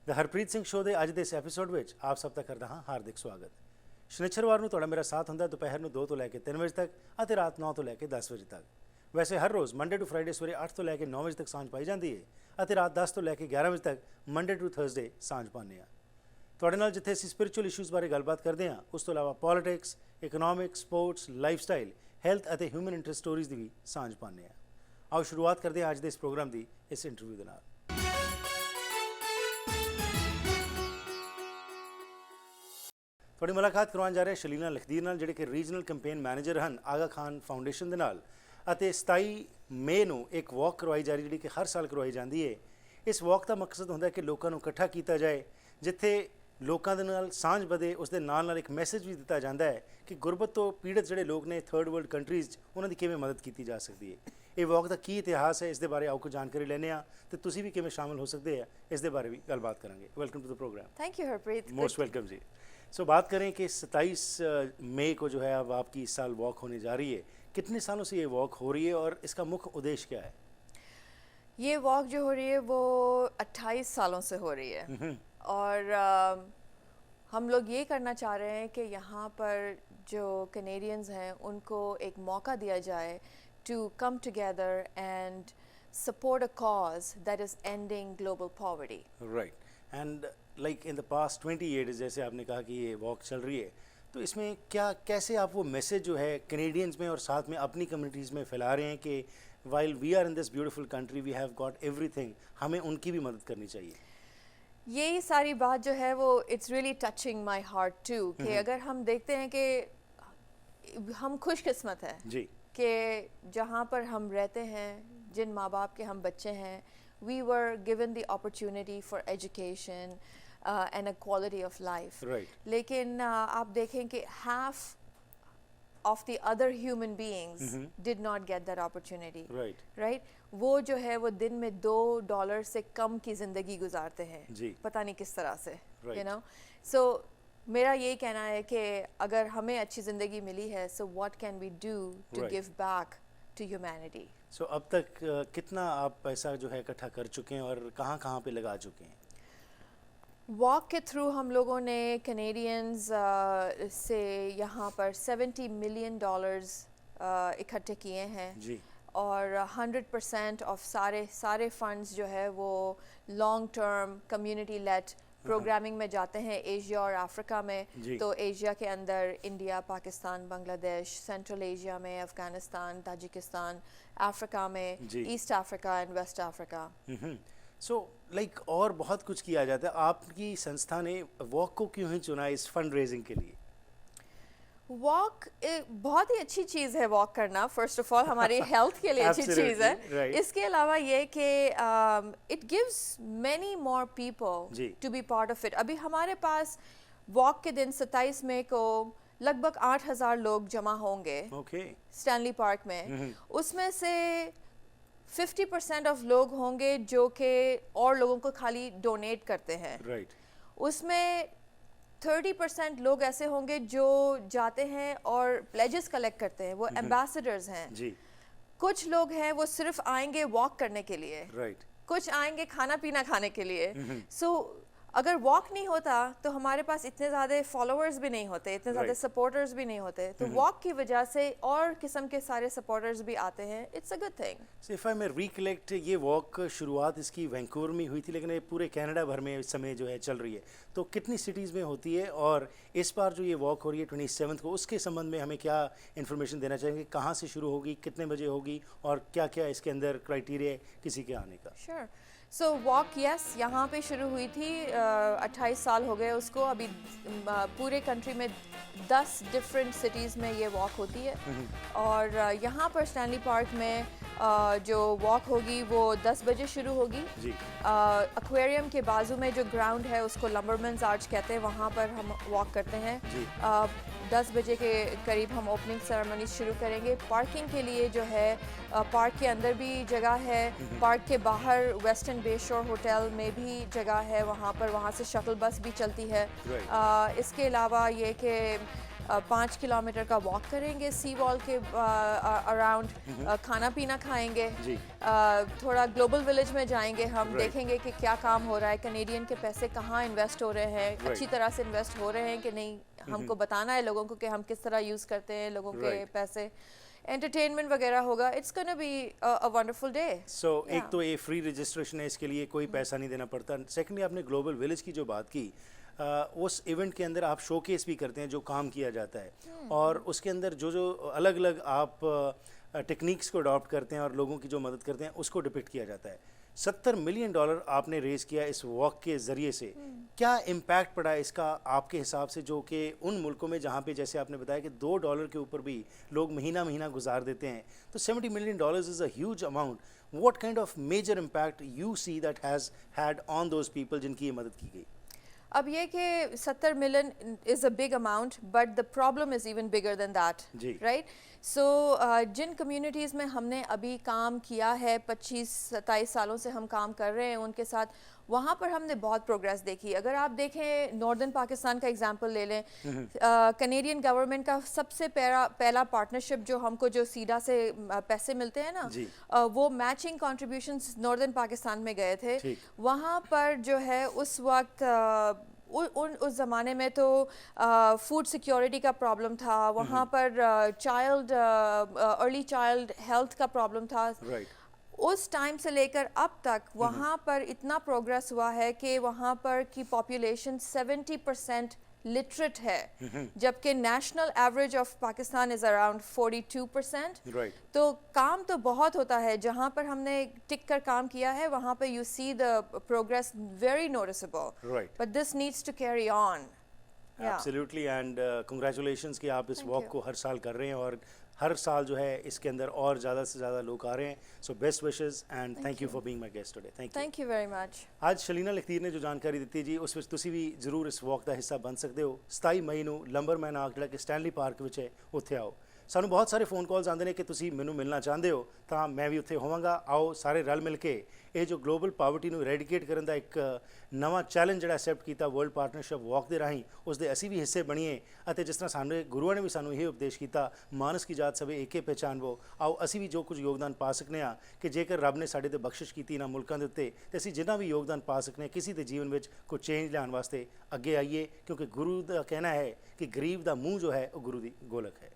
ਦ Harpreet Singh show ਦੇ ਅੱਜ ਦੇ ਇਸ ਐਪੀਸੋਡ ਵਿੱਚ ਆਪ ਸਭ ਦਾ ਕਰਦਾ ਹਾਂ ਹਾਰਦਿਕ ਸਵਾਗਤ। ਸ਼ਨੀਚਰਵਾਰ ਨੂੰ ਤੁਹਾਡਾ ਮੇਰਾ ਸਾਥ ਹੁੰਦਾ ਦੁਪਹਿਰ ਨੂੰ 2 ਤੋਂ ਲੈ ਕੇ 3 ਵਜੇ ਤੱਕ ਅਤੇ ਰਾਤ 9 ਤੋਂ ਲੈ ਕੇ 10 ਵਜੇ ਤੱਕ। ਵੈਸੇ ਹਰ ਰੋਜ਼ ਮੰਡੇ ਟੂ ਫਰਾਈਡੇ ਸਵੇਰੇ 8 ਤੋਂ ਲੈ ਕੇ 9 ਵਜੇ ਤੱਕ ਸਾਂਝ ਪਾਈ ਜਾਂਦੀ ਹੈ ਅਤੇ ਰਾਤ 10 ਤੋਂ ਲੈ ਕੇ 11 ਵਜੇ ਤੱਕ ਮੰਡੇ ਟੂ ਥਰਸਡੇ ਸਾਂਝ ਪਾਉਂਦੇ ਹਾਂ। ਤੁਹਾਡੇ ਨਾਲ ਜਿੱਥੇ ਅਸੀਂ ਸਪਿਰਿਚੁਅਲ ਇਸ਼ੂਜ਼ ਬਾਰੇ ਗੱਲਬਾਤ ਕਰਦੇ ਹਾਂ, ਉਸ ਤੋਂ ਇਲਾਵਾ politics, economics, sports, lifestyle, health ਅਤੇ ਹਿਊਮਨ ਇੰਟਰਸਟ ਸਟੋਰੀਜ਼ ਦੀ ਵੀ ਸਾਂਝ ਪਾਉਂਦੇ ਹਾਂ। ਆਓ ਸ਼ੁਰੂਆਤ ਕਰਦੇ ਹਾਂ ਅੱਜ ਦੇ ਇਸ ਪ੍ਰੋਗਰਾਮ ਦੀ ਇਸ ਇੰਟਰਵਿਊ ਦੇ ਨਾਲ। ਤੁਹਾਡੀ ਮੁਲਾਕਾਤ ਕਰਵਾਉਣ ਜਾ ਰਹੇ ਸ਼ਲੀਨਾ ਲਖਦੀਰ ਨਾਲ, ਜਿਹੜੇ ਕਿ ਰੀਜਨਲ ਕੈਂਪੇਨ ਮੈਨੇਜਰ ਹਨ ਆਗਾ ਖਾਨ ਫਾਊਂਡੇਸ਼ਨ ਦੇ ਨਾਲ। ਅਤੇ 27 ਮਈ ਨੂੰ ਇੱਕ ਵਾਕ ਕਰਵਾਈ ਜਾ ਰਹੀ, ਜਿਹੜੀ ਕਿ ਹਰ ਸਾਲ ਕਰਵਾਈ ਜਾਂਦੀ ਹੈ। ਇਸ ਵਾਕ ਦਾ ਮਕਸਦ ਹੁੰਦਾ ਹੈ ਕਿ ਲੋਕਾਂ ਨੂੰ ਇਕੱਠਾ ਕੀਤਾ ਜਾਏ, ਜਿੱਥੇ ਲੋਕਾਂ ਦੇ ਨਾਲ ਸਾਂਝ ਵਧੇ। ਉਸ ਦੇ ਨਾਲ ਨਾਲ ਇੱਕ ਮੈਸੇਜ ਵੀ ਦਿੱਤਾ ਜਾਂਦਾ ਹੈ ਕਿ ਗੁਰਬਤ ਤੋਂ ਪੀੜਤ ਜਿਹੜੇ ਲੋਕ ਨੇ ਥਰਡ ਵਰਲਡ ਕੰਟਰੀਜ਼ 'ਚ, ਉਹਨਾਂ ਦੀ ਕਿਵੇਂ ਮਦਦ ਕੀਤੀ ਜਾ ਸਕਦੀ ਹੈ। ਇਹ ਵਾਕ ਦਾ ਕੀ ਇਤਿਹਾਸ ਹੈ, ਇਸ ਦੇ ਬਾਰੇ ਆਓ ਕੁਝ ਜਾਣਕਾਰੀ ਲੈਂਦੇ ਹਾਂ ਅਤੇ ਤੁਸੀਂ ਵੀ ਕਿਵੇਂ ਸ਼ਾਮਿਲ ਹੋ ਸਕਦੇ ਆ, ਇਸ ਦੇ ਬਾਰੇ ਵੀ ਗੱਲਬਾਤ ਕਰਾਂਗੇ। Welcome to the programme. Thank you Harpreet. Most welcome ji. So बात करें कि 27 मई को जो है अब आपकी इस साल वॉक होने जा रही है, कितने सालों से ये वॉक हो रही है और इसका मुख्य उद्देश्य क्या है? ये वॉक जो हो रही है वो 28 सालों से हो रही है और हम लोग ये करना चाह रहे हैं कि यहाँ पर जो कैनेडियंस हैं उनको एक मौका दिया जाए to come together and support a cause that is ending global poverty. Right. And like in the past 20 years, जैसे आपने कहा कि ये वॉक चल रही है, तो इसमें क्या कैसे आप वो मैसेज जो है कैनेडियंस में और साथ में अपनी कम्युनिटीज़ में फैला रहे हैं कि while we are in this beautiful country, we have got everything, हमें उनकी भी मदद करनी चाहिए? यही सारी बात जो है वो it's really touching my heart too कि अगर हम देखते हैं कि हम खुशकिस्मत हैं जी कि जहाँ पर हम रहते हैं, जिन माँ बाप के हम बच्चे हैं, we were given the opportunity for education and a quality of life. Right. लेकिन आप देखें कि half of the other human beings did not get that opportunity. Right. Right? वो जो है वो दिन में $2 से कम की ज़िंदगी गुजारते हैं, जी। पता नहीं किस तरह से, Right. you know. So मेरा ये कहना है कि अगर हमें अच्छी ज़िंदगी मिली है, so what can we do to Right. give back to humanity? सो अब तक कितना आप पैसा जो है इकट्ठा कर चुके हैं और कहाँ कहाँ पे लगा चुके हैं? वॉक के थ्रू हम लोगों ने कैनेडियंस से यहाँ पर $70 मिलियन इकट्ठे किए हैं जी। और 100% ऑफ सारे फंड्स जो है वो long term community lead programming में जाते हैं एशिया और अफ्रीका में। जी। तो एशिया के अंदर India, Pakistan, Bangladesh, central Asia में अफ़गानिस्तान, ताजिकिस्तान, अफ्रीका में जी। East Africa and west Africa. So like और बहुत कुछ किया जाता है। आपकी संस्था ने वॉक को क्यों ही चुना इस फंड रेजिंग के लिए? वॉक बहुत ही अच्छी चीज़ है वॉक करना। फर्स्ट ऑफ ऑल हमारी हेल्थ के लिए अच्छी चीज़ है। right. इसके अलावा ये कि it gives many more people to be part of it. अभी हमारे पास वॉक के दिन 27 मई को लगभग 8,000 लोग जमा होंगे स्टैनली पार्क में। उसमें से 50% ऑफ लोग होंगे जो कि और लोगों को खाली डोनेट करते हैं। right. उसमें 30% लोग ऐसे होंगे जो जाते हैं और प्लेजेस कलेक्ट करते हैं, वो एम्बेसडर्स हैं जी। कुछ लोग हैं वो सिर्फ आएंगे वॉक करने के लिए, right. कुछ आएंगे खाना पीना खाने के लिए। सो अगर वॉक नहीं होता तो हमारे पास इतने ज़्यादा फॉलोअर्स भी नहीं होते, इतने ज़्यादा सपोर्टर्स भी नहीं होते। तो वॉक की वजह से और किस्म के सारे सपोर्टर्स भी आते हैं। It's a good thing. So if I may recollect, ये वॉक शुरुआत इसकी वैंकूवर में हुई थी, लेकिन ये पूरे कनाडा भर में इस समय जो है चल रही है। तो कितनी सिटीज़ में होती है और इस बार जो ये वॉक हो रही है 27 को, उसके संबंध में हमें क्या इन्फॉर्मेशन देना चाहेंगे? कहाँ से शुरू होगी, कितने बजे होगी और क्या क्या इसके अंदर क्राइटेरिया है किसी के आने का? श्योर। सो वॉक यस यहाँ पे शुरू हुई थी, 28 साल हो गए उसको। अभी पूरे कंट्री में 10 डिफरेंट सिटीज़ में ये वॉक होती है और यहाँ पर स्टैनली पार्क में जो वॉक होगी वो 10 बजे शुरू होगी। एक्वेरियम के बाजू में जो ग्राउंड है उसको लंबरमैन्स आर्च कहते हैं, वहाँ पर हम वॉक करते हैं। 10 बजे के करीब हम ओपनिंग सेरेमनी शुरू करेंगे। पार्किंग के लिए जो है पार्क के अंदर भी जगह है, पार्क के बाहर वेस्टर्न बे शोर होटल में भी जगह है, वहाँ से शटल बस भी चलती है। इसके अलावा ये कि 5 किलोमीटर का वॉक करेंगे सी वॉल के अराउंड, खाना पीना खाएंगे, थोड़ा ग्लोबल विलेज में जाएंगे हम, देखेंगे कि क्या काम हो रहा है, कनेडियन के पैसे कहाँ इन्वेस्ट हो रहे हैं, अच्छी तरह से इन्वेस्ट हो रहे हैं कि नहीं, हमको बताना है लोगों को कि हम किस तरह यूज़ करते हैं लोगों के पैसे। एंटरटेनमेंट वगैरह होगा। It's gonna be a wonderful day. So एक तो ये फ्री रजिस्ट्रेशन है, इसके लिए कोई पैसा नहीं देना पड़ता। सेकेंडली आपने ग्लोबल विलेज की जो बात की, उस इवेंट के अंदर आप शोकेस भी करते हैं जो काम किया जाता है, और उसके अंदर जो अलग अलग आप टेक्निक्स को अडॉप्ट करते हैं और लोगों की जो मदद करते हैं उसको डिपिक्ट किया जाता है। $70 मिलियन आपने रेज किया इस वॉक के ज़रिए से। क्या इम्पैक्ट पड़ा इसका आपके हिसाब से, जो कि उन मुल्कों में जहाँ पे जैसे आपने बताया कि $2 के ऊपर भी लोग महीना गुजार देते हैं, तो $70 million is a huge amount. What kind of major impact you see that has had on those people जिनकी ये मदद की गई? अब ये कि 70 million is a big amount, but the problem is even bigger than that, right? So जिन communities में हमने अभी काम किया है, 25-27 सालों से हम काम कर रहे हैं उनके साथ, वहाँ पर हमने बहुत प्रोग्रेस देखी। अगर आप देखें नॉर्दर्न पाकिस्तान का एग्जांपल ले लें, कनेडियन गवर्नमेंट का सबसे पहला पार्टनरशिप जो हमको जो सीडा से पैसे मिलते हैं ना, वो मैचिंग कॉन्ट्रीब्यूशंस नॉर्दर्न पाकिस्तान में गए थे। वहाँ पर जो है उस वक्त उस ज़माने में तो फूड सिक्योरिटी का प्रॉब्लम था, वहाँ पर अर्ली चाइल्ड हेल्थ का प्रॉब्लम था। उस टाइम से लेकर अब तक वहाँ पर इतना प्रोग्रेस हुआ है कि वहाँ पर की पॉपुलेशन 70% लिटरेट है, जबकि national average of Pakistan is around 42%। तो काम तो बहुत होता है, जहाँ पर हमने टिक कर काम किया है वहाँ पर you see the progress very noticeable, but this needs to carry on. Absolutely, and congratulations कि आप इस वॉक को हर साल कर रहे हैं, और हर साल जो है इसके अंदर और ज़्यादा से ज़्यादा लोग आ रहे हैं। So best wishes and thank you for being my guest today. Thank you very much. आज शलीना लखतीर ने जो जानकारी दी जी, उस विच तुसी भी जरूर इस वॉक का हिस्सा बन सकते हो। 27 मई ਨੂੰ ਲੰਬਰਮੈਨ ਆਰਕ ਜਿਹੜਾ ਕਿ ਸਟੈਨਲੀ ਪਾਰਕ ਵਿੱਚ ਹੈ, ਉੱਥੇ ਆਓ। ਸਾਨੂੰ ਬਹੁਤ ਸਾਰੇ ਫੋਨ ਕਾਲਸ ਆਉਂਦੇ ਨੇ ਕਿ ਤੁਸੀਂ ਮੈਨੂੰ ਮਿਲਣਾ ਚਾਹੁੰਦੇ ਹੋ, ਤਾਂ ਮੈਂ ਵੀ ਉੱਥੇ ਹੋਵਾਂਗਾ। ਆਓ ਸਾਰੇ ਰਲ ਮਿਲ ਕੇ ਇਹ ਜੋ ਗਲੋਬਲ ਪਾਵਰਟੀ ਨੂੰ ਰੈਡੀਕੇਟ ਕਰਨ ਦਾ ਇੱਕ ਨਵਾਂ ਚੈਲੰਜ ਜਿਹੜਾ ਐਕਸੈਪਟ ਕੀਤਾ ਵਰਲਡ ਪਾਰਟਨਰਸ਼ਿਪ ਵॉक ਦੇ ਰਾਹੀਂ, ਉਸ ਦੇ ਅਸੀਂ ਵੀ ਹਿੱਸੇ ਬਣੀਏ। ਅਤੇ ਜਿਸ ਤਰ੍ਹਾਂ ਸਾਡੇ ਗੁਰੂਆਂ ਨੇ ਵੀ ਸਾਨੂੰ ਇਹ ਉਪਦੇਸ਼ ਕੀਤਾ, ਮਾਨਸ ਕੀ ਜਾਤ ਸਭੇ ਏਕੇ ਪਹਿਚਾਨਵੋ, ਆਓ ਅਸੀਂ ਵੀ ਜੋ ਕੁਝ ਯੋਗਦਾਨ ਪਾ ਸਕਨੇ ਆ ਕਿ ਜੇਕਰ ਰੱਬ ਨੇ ਸਾਡੇ ਤੇ ਬਖਸ਼ਿਸ਼ ਕੀਤੀ ਇਹਨਾਂ ਮੁਲਕਾਂ ਦੇ ਉੱਤੇ, ਤੇ ਅਸੀਂ ਜਿੰਨਾ ਵੀ ਯੋਗਦਾਨ ਪਾ ਸਕਨੇ ਕਿਸੇ ਦੇ ਜੀਵਨ ਵਿੱਚ ਕੋਈ ਚੇਂਜ ਲਿਆਉਣ ਵਾਸਤੇ ਅੱਗੇ ਆਈਏ, ਕਿਉਂਕਿ ਗੁਰੂ ਦਾ ਕਹਿਣਾ ਹੈ ਕਿ ਗਰੀਬ ਦਾ ਮੂੰਹ ਜੋ ਹੈ ਉਹ ਗੁਰੂ ਦੀ ਗੋਲਕ ਹੈ।